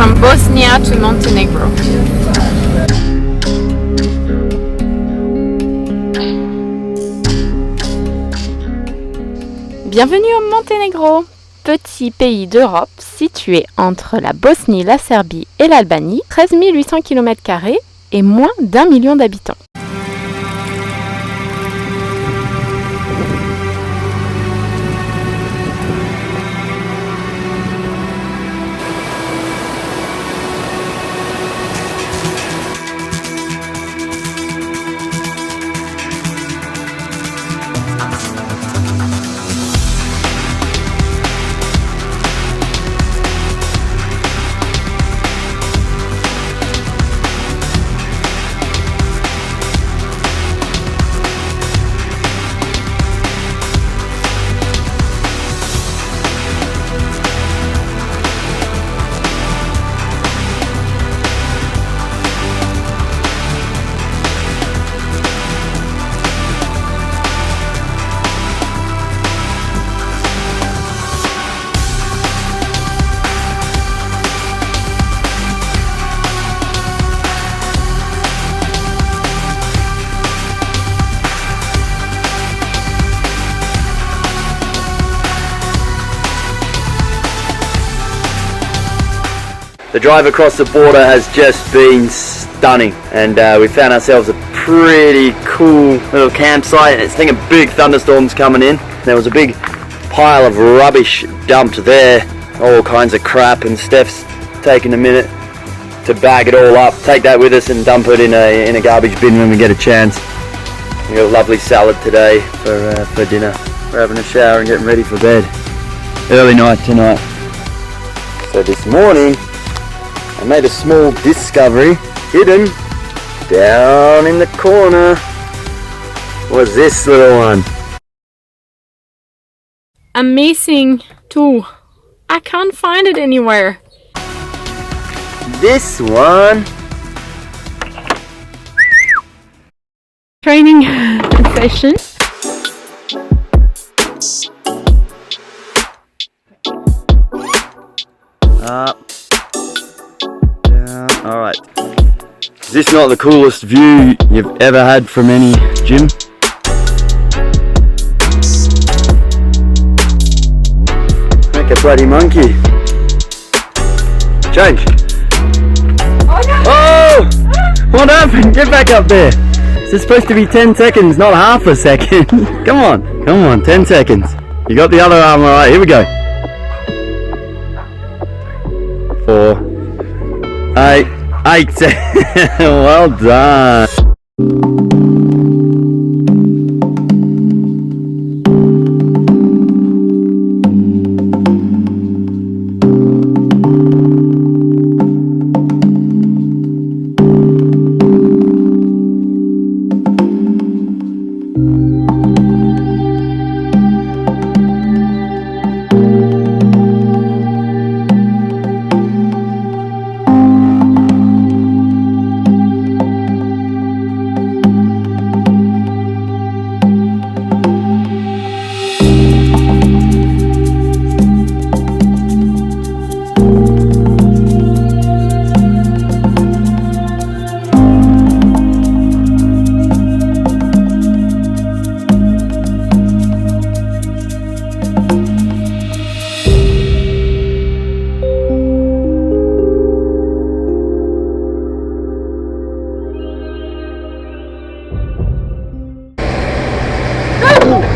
from Bosnia to Montenegro. Bienvenue au Monténégro, petit pays d'Europe situé entre la Bosnie, la Serbie et l'Albanie, 13 800 km² et moins d'1 million d'habitants. The drive across the border has just been stunning, and we found ourselves a pretty cool little campsite. It's thinking big thunderstorms coming in. There was a big pile of rubbish dumped there, all kinds of crap, and Steph's taking a minute to bag it all up, take that with us and dump it in a garbage bin when we get a chance. We got a lovely salad today for dinner. We're having a shower and getting ready for bed. Early night tonight. So this morning I made a small discovery hidden down in the corner. What's this little one? I'm missing too. I can't find it anywhere. This one. Training session. Up. Down. Alright. Is this not the coolest view you've ever had from any gym? Like a bloody monkey. Change. Oh no! Oh! What happened? Get back up there. This is supposed to be 10 seconds, not half a second. Come on, 10 seconds. You got the other arm alright, here we go. 4, 8, well done.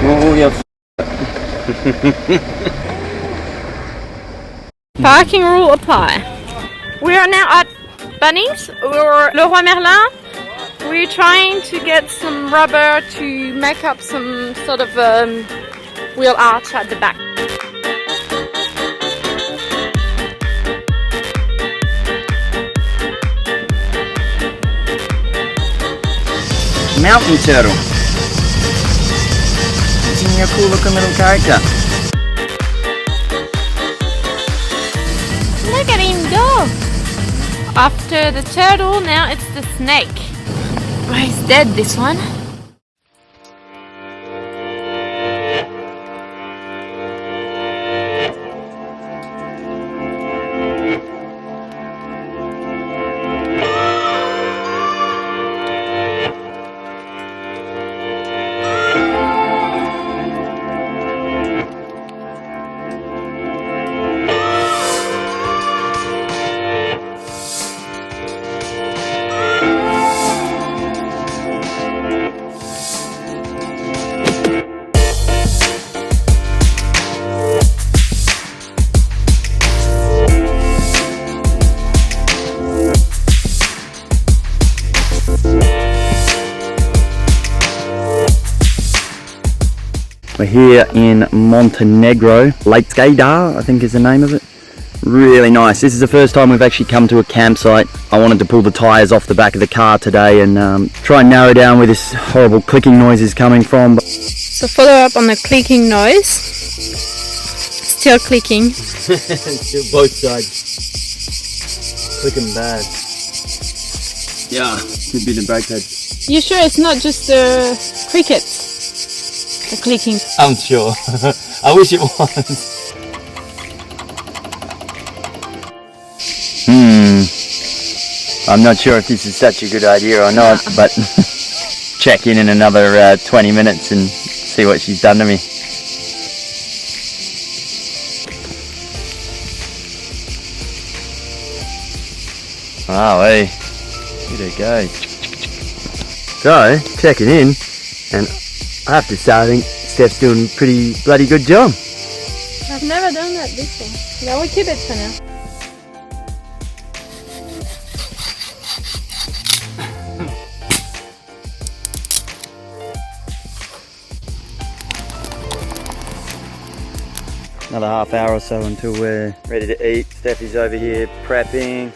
Oh, yeah. Parking rule apply. We are now at Bunnings or Leroy Merlin. We're trying to get some rubber to make up some sort of wheel arch at the back. Mountain turtle. Isn't he a cool looking little character? Look at him go! After the turtle, now it's the snake. Oh, he's dead, this one. We're here in Montenegro. Lake Skadar, I think is the name of it. Really nice. This is the first time we've actually come to a campsite. I wanted to pull the tyres off the back of the car today and try and narrow down where this horrible clicking noise is coming from. So follow up on the clicking noise. Still clicking. Still both sides. Clicking bad. Yeah, could be the brake pad. You sure it's not just the crickets? The clicking. I'm sure. I wish it was. I'm not sure if this is such a good idea or not, but check in another 20 minutes and see what she's done to me. Wow, hey, here it goes. So, checking in, and I have to say I think Steph's doing a pretty bloody good job. I've never done that before. Yeah, we'll keep it for now. Another half hour or so until we're ready to eat. Steffi's over here prepping.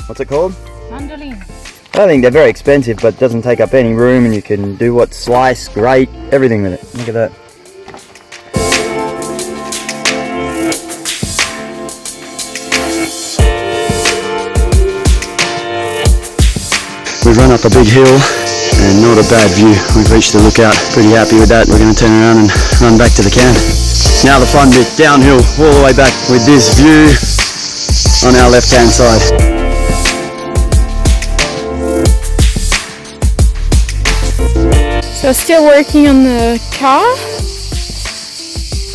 What's it called? Mandolin. I think they're very expensive, but it doesn't take up any room, and you can do what, slice, grate, everything with it. Look at that. We've run up a big hill and not a bad view. We've reached the lookout. Pretty happy with that. We're going to turn around and run back to the camp. Now the fun bit, downhill all the way back with this view on our left hand side. So still working on the car.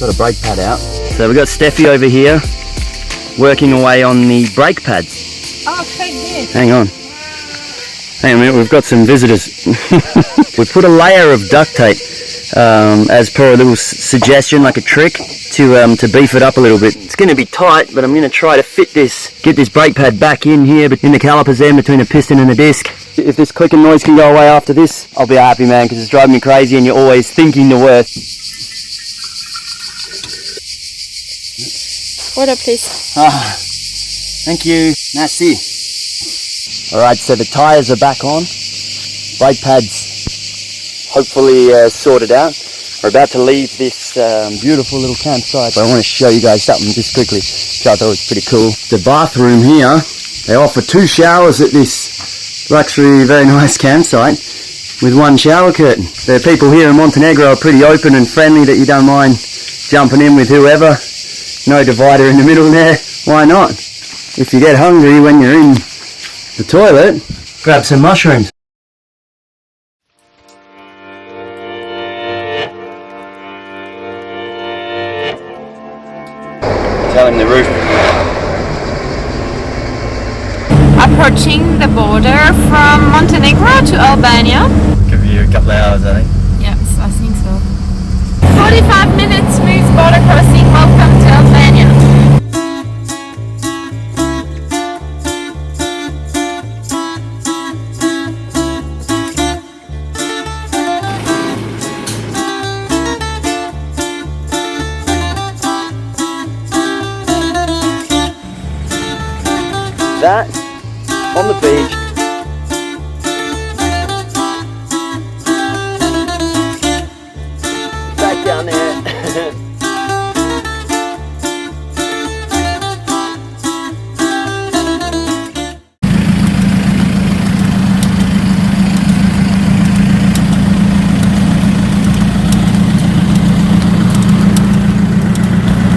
Got a brake pad out. So we've got Steffi over here working away on the brake pads. Oh, take this. Hang on. Hang on a minute, we've got some visitors. We put a layer of duct tape as per a little suggestion, like a trick, to beef it up a little bit. It's going to be tight, but I'm going to try to fit this, get this brake pad back in here, but in the calipers there, between the piston and the disc. If this clicking noise can go away after this, I'll be a happy man, because it's driving me crazy and you're always thinking the worst. Water, please. Ah, thank you. Merci. Alright, so the tyres are back on. Brake pads hopefully sorted out. We're about to leave this beautiful little campsite. But I want to show you guys something just quickly, which I thought was pretty cool. The bathroom here, they offer 2 showers at this luxury, very nice campsite with 1 shower curtain. The people here in Montenegro are pretty open and friendly, that you don't mind jumping in with whoever. No divider in the middle there. Why not? If you get hungry when you're in the toilet, grab some mushrooms. Tell him the route. Approaching the border from Montenegro to Albania. Give you a couple of hours, I think. Yes, I think so. 45 minutes smooth border crossing. Welcome to Albania. That, on the beach,